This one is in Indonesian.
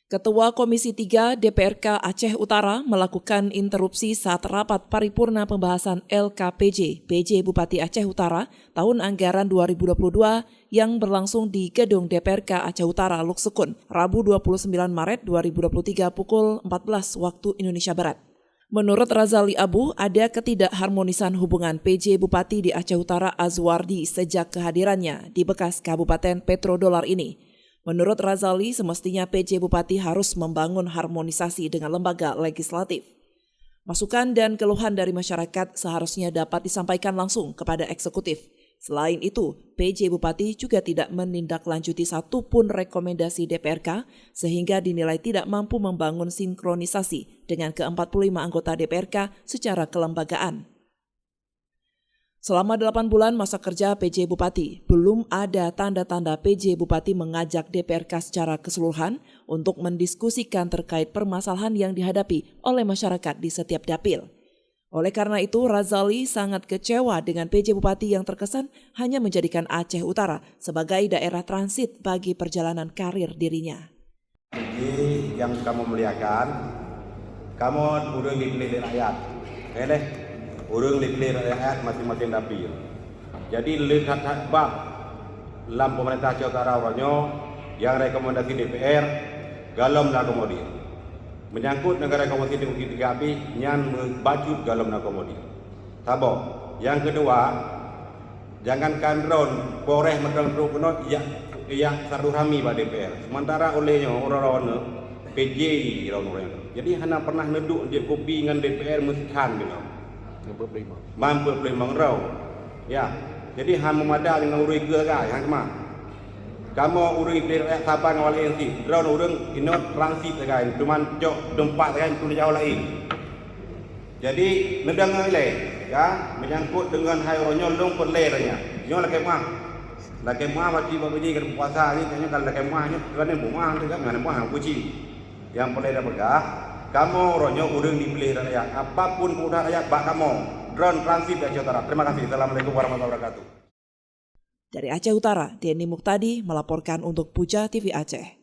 Ketua Komisi 3 DPRK Aceh Utara melakukan interupsi saat rapat paripurna pembahasan LKPJ PJ Bupati Aceh Utara tahun anggaran 2022 yang berlangsung di Gedung DPRK Aceh Utara Luksukun, Rabu 29 Maret 2023 pukul 14 waktu Indonesia Barat. Menurut Razali Abu, ada ketidakharmonisan hubungan PJ Bupati di Aceh Utara Azwardi sejak kehadirannya di bekas Kabupaten Petrodolar ini. Menurut Razali, semestinya PJ Bupati harus membangun harmonisasi dengan lembaga legislatif. Masukan dan keluhan dari masyarakat seharusnya dapat disampaikan langsung kepada eksekutif. Selain itu, PJ Bupati juga tidak menindaklanjuti satupun rekomendasi DPRK sehingga dinilai tidak mampu membangun sinkronisasi dengan ke-45 anggota DPRK secara kelembagaan. Selama 8 bulan masa kerja PJ Bupati, belum ada tanda-tanda PJ Bupati mengajak DPRK secara keseluruhan untuk mendiskusikan terkait permasalahan yang dihadapi oleh masyarakat di setiap dapil. Oleh karena itu, Razali sangat kecewa dengan PJ Bupati yang terkesan hanya menjadikan Aceh Utara sebagai daerah transit bagi perjalanan karir dirinya. Jadi yang kamu muliakan, kamu udah dipilih rakyat. Urang dipilih rakyat masing-masing dapil. Jadi lihat bab dalam pemerintah Aceh Utara orangnya yang rekomendasi DPR galom nak kemudian. Menyangkut negara komisi 3 habis nyan membajut galom nak kemudian. Tabo. Yang kedua, jangankan ron poreh medang rukunot ya sarurami ba DPR. Sementara olehnya orang-orang PJ orang-orang. Jadi hana pernah neduk dia kopi dengan DPR meskan gitu. Mampu pelimang rau. Ya. Jadi ham memada dengan urui ke kan yang kemah. Kamu urui player saban oleh NC. Rau urang inot transit kan. Cuman jok tempat kan tu jauh lain. Jadi mendengar le ya menyangkut dengan hai ronyo long perlernya. Nyo la kemah. La kemah bagi bagi ke puasa ni kayaknya kalau la kemahnya kan rumah tu kan mana rumah kuci. Yang perler berkah kamu ronyo urang dipilih rakyat. Apapun kemudahan rakyat bak kamu. Drone transit Aceh Utara. Terima kasih. Assalamualaikum warahmatullahi wabarakatuh. Dari Aceh Utara, Denny Muktadi melaporkan untuk Puja TV Aceh.